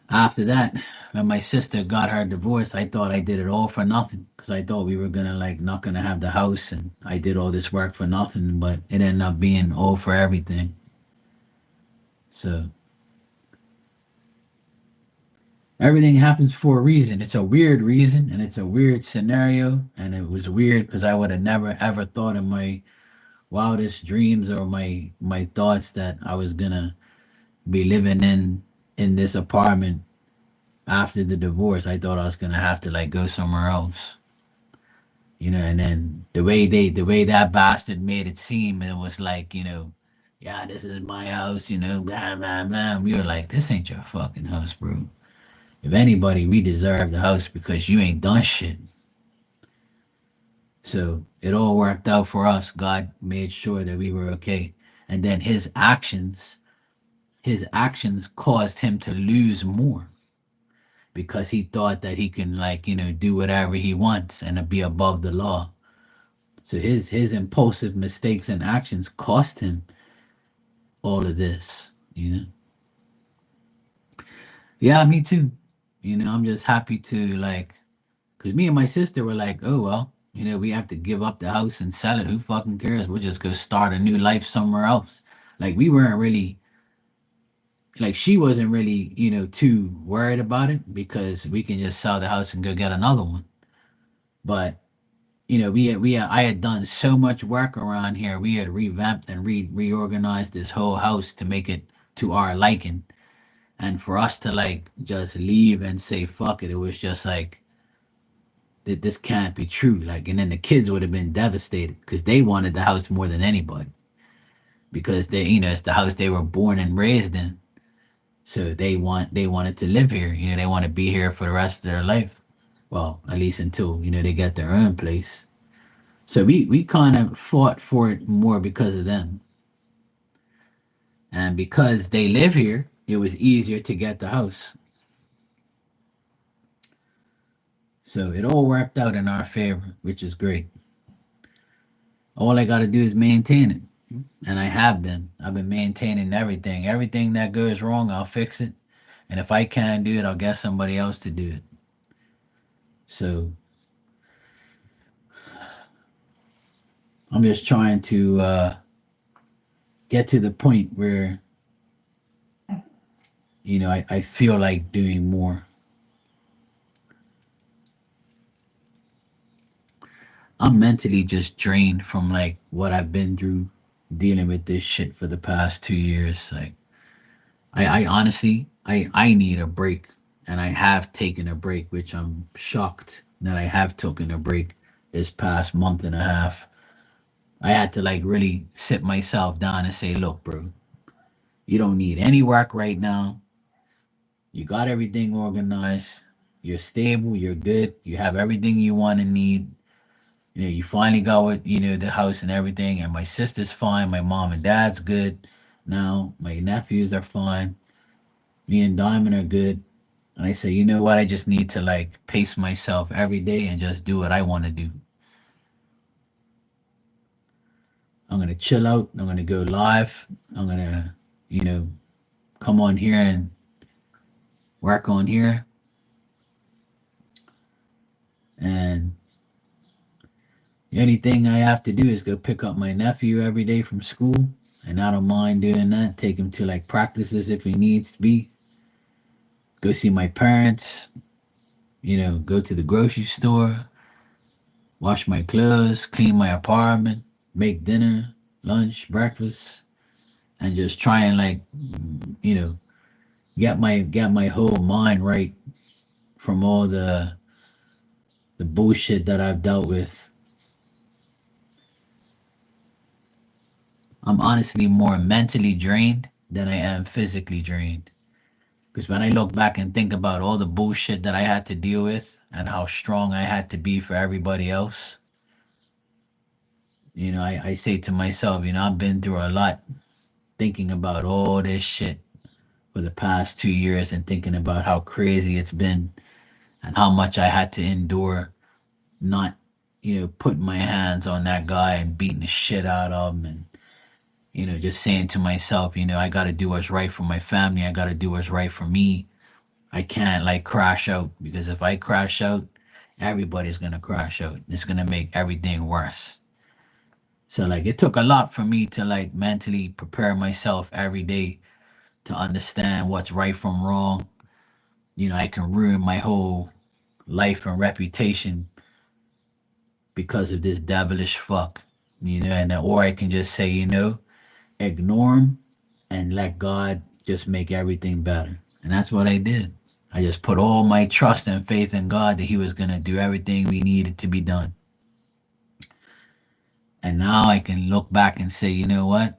after that, when my sister got her divorce, I thought I did it all for nothing because I thought we were gonna like not gonna have the house, and I did all this work for nothing, but it ended up being all for everything. So everything happens for a reason. It's a weird reason, and it's a weird scenario, and it was weird because I would have never ever thought in my wildest dreams or my thoughts that I was gonna be living in this apartment after the divorce, I thought I was gonna have to like go somewhere else. And then the way that bastard made it seem, it was like, yeah, this is my house, blah blah blah. We were like, this ain't your fucking house, bro. If anybody, we deserve the house because you ain't done shit. So it all worked out for us. God made sure that we were okay. And then his actions caused him to lose more because he thought that he can like, do whatever he wants and be above the law. So his impulsive mistakes and actions cost him all of this. Yeah, me too. I'm just happy to like, because me and my sister were like, oh well, we have to give up the house and sell it. Who fucking cares? We'll just go start a new life somewhere else. Like we weren't really like she wasn't really, too worried about it because we can just sell the house and go get another one. But I had done so much work around here. We had revamped and reorganized this whole house to make it to our liking. And for us to like just leave and say fuck it, it was just like that this can't be true. Like, and then the kids would have been devastated because they wanted the house more than anybody because it's the house they were born and raised in. So they wanted to live here. They want to be here for the rest of their life. Well, at least until they get their own place. So we kind of fought for it more because of them, and because they live here, it was easier to get the house. So it all worked out in our favor, which is great. All I got to do is maintain it. And I have been. I've been maintaining everything. Everything that goes wrong, I'll fix it. And if I can't do it, I'll get somebody else to do it. So I'm just trying to get to the point where, I feel like doing more. I'm mentally just drained from like what I've been through dealing with this shit for the past 2 years. Like I honestly I need a break, and I have taken a break, which I'm shocked that I have taken a break this past month and a half. I had to like really sit myself down and say, look, bro, you don't need any work right now. You got everything organized. You're stable. You're good. You have everything you want and need. You finally got what, the house and everything. And my sister's fine. My mom and dad's good now. My nephews are fine. Me and Diamond are good. And I say, you know what? I just need to like pace myself every day and just do what I want to do. I'm going to chill out. I'm going to go live. I'm going to, you know, come on here and work on here. And the only thing I have to do is go pick up my nephew every day from school. And I don't mind doing that. Take him to like practices if he needs to be. Go see my parents. Go to the grocery store, wash my clothes, clean my apartment, make dinner, lunch, breakfast, and just try and like, you know, get my whole mind right from all the bullshit that I've dealt with. I'm honestly more mentally drained than I am physically drained. Because when I look back and think about all the bullshit that I had to deal with and how strong I had to be for everybody else, I say to myself, I've been through a lot thinking about all this shit for the past 2 years and thinking about how crazy it's been and how much I had to endure, not, putting my hands on that guy and beating the shit out of him, and, just saying to myself, I got to do what's right for my family. I got to do what's right for me. I can't like crash out because if I crash out, everybody's going to crash out. It's going to make everything worse. So like it took a lot for me to like mentally prepare myself every day to understand what's right from wrong. I can ruin my whole life and reputation because of this devilish fuck. And or I can just say, ignore him and let God just make everything better. And that's what I did. I just put all my trust and faith in God that He was going to do everything we needed to be done. And now I can look back and say, you know what?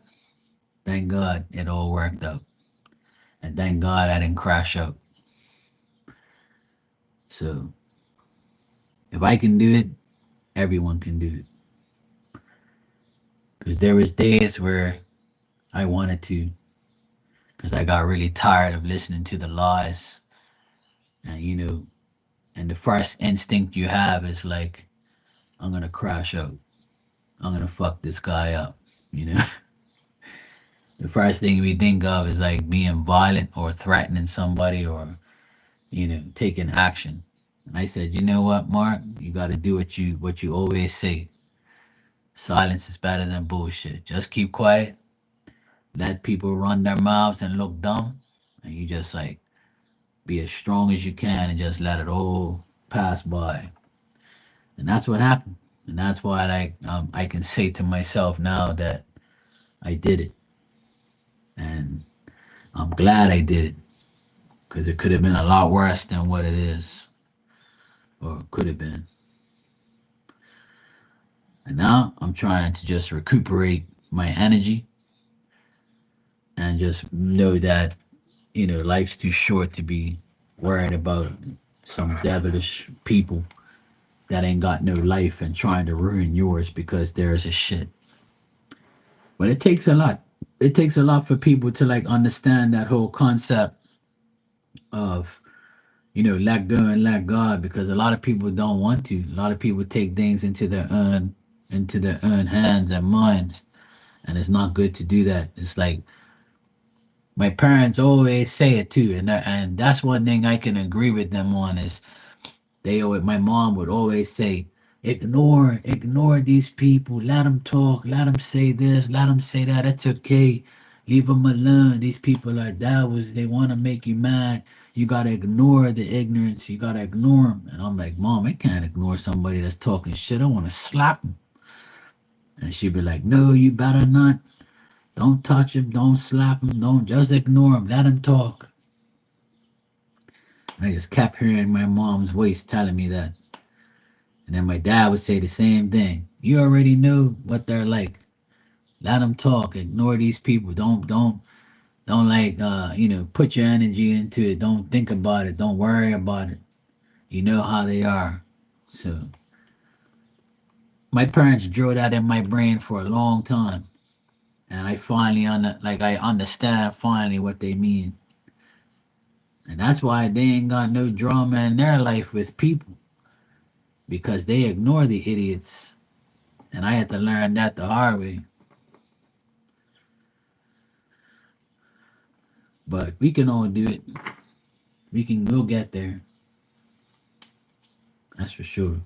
Thank God it all worked out. And thank God I didn't crash out. So if I can do it, everyone can do it. Because there was days where I wanted to, because I got really tired of listening to the lies. And and the first instinct you have is like, I'm gonna crash out. I'm gonna fuck this guy up. You know, the first thing we think of is like being violent or threatening somebody or taking action. And I said, you know what, Mark, you got to do what you always say. Silence is better than bullshit. Just keep quiet. Let people run their mouths and look dumb, and you just like be as strong as you can and just let it all pass by. And that's what happened. And that's why I can say to myself now that I did it, and I'm glad I did it because it could have been a lot worse than what it is, or could have been. And now I'm trying to just recuperate my energy and just know that life's too short to be worried about some devilish people that ain't got no life and trying to ruin yours because there's a shit. But it takes a lot. It takes a lot for people to like understand that whole concept of let go and let God, because a lot of people don't want to. A lot of people take things into their own hands and minds, and it's not good to do that. It's like my parents always say it too, and that's one thing I can agree with them on is my mom would always say, ignore these people, let them talk, let them say this, let them say that, it's okay, leave them alone. These people are devils, they want to make you mad. You got to ignore the ignorance, you got to ignore them. And I'm like, Mom, I can't ignore somebody that's talking shit. I want to slap them. And she'd be like, no, you better not. Don't touch him, don't slap him, don't, just ignore him, let him talk. And I just kept hearing my mom's voice telling me that. And then my dad would say the same thing. You already know what they're like. Let them talk. Ignore these people. Don't like put your energy into it. Don't think about it. Don't worry about it. You know how they are. So my parents drew that in my brain for a long time, and I finally I understand finally what they mean. And that's why they ain't got no drama in their life with people, because they ignore the idiots. And I had to learn that the hard way. But we can all do it. We'll get there. That's for sure.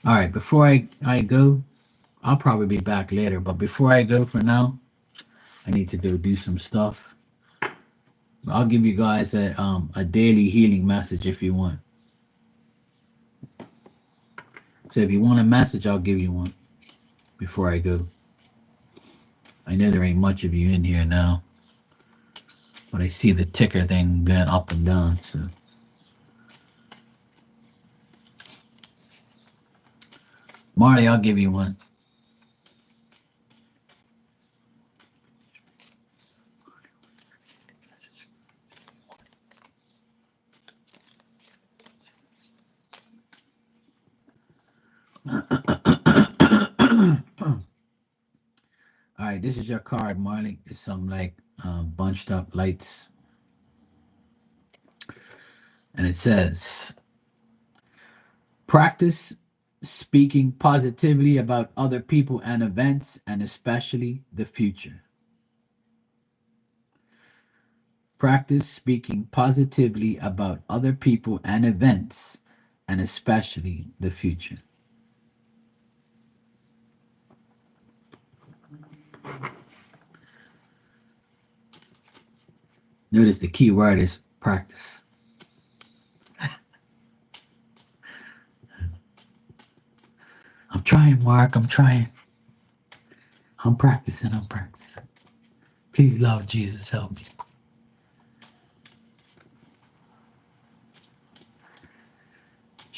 All right, before I go, I'll probably be back later. But before I go for now, I need to do some stuff. I'll give you guys a daily healing message if you want. So if you want a message, I'll give you one before I go. I know there ain't much of you in here now, but I see the ticker thing going up and down. So Marty, I'll give you one. All right, this is your card, Marley. It's some like bunched up lights. And it says, practice speaking positively about other people and events, and especially the future. Practice speaking positively about other people and events, and especially the future. Notice the key word is practice. I'm trying, Mark. I'm trying. I'm practicing. I'm practicing. Please, Lord Jesus, help me.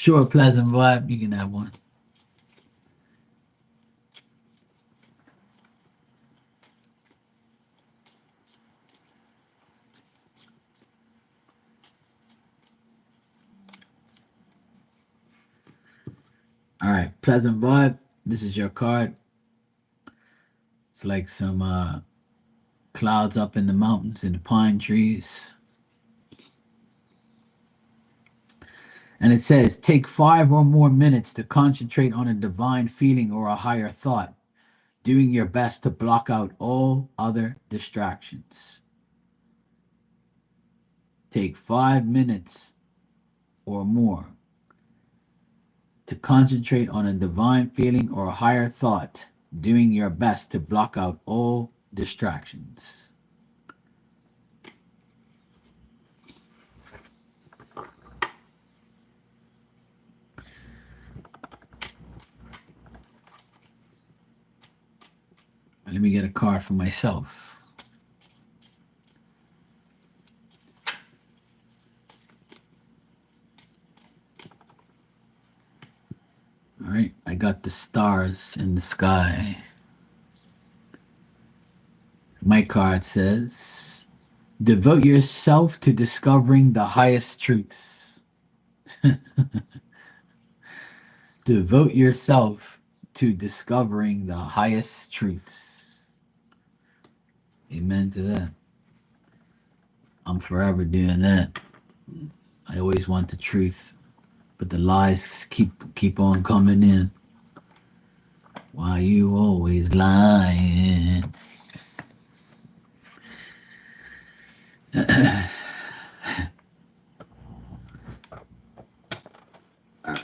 Sure, pleasant vibe. You can have one. All right, pleasant vibe. This is your card. It's like some clouds up in the mountains and the pine trees. And it says, take 5 or more minutes to concentrate on a divine feeling or a higher thought, doing your best to block out all other distractions. Take 5 minutes or more to concentrate on a divine feeling or a higher thought, doing your best to block out all distractions. Let me get a card for myself. All right, I got the stars in the sky. My card says, devote yourself to discovering the highest truths. Devote yourself to discovering the highest truths. Amen to that. I'm forever doing that. I always want the truth, but the lies keep on coming in. Why you always lying? All right. I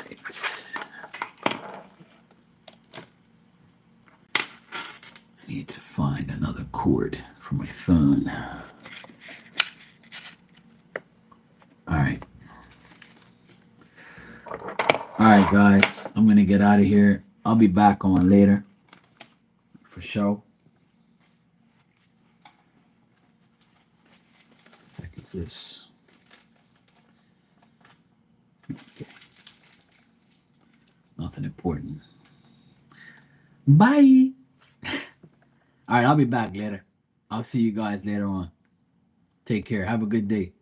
need to find another cord for my phone. All right. All right, guys. I'm going to get out of here. I'll be back on later. For sure. What the heck is this? Okay. Nothing important. Bye. All right, I'll be back later. I'll see you guys later on. Take care. Have a good day.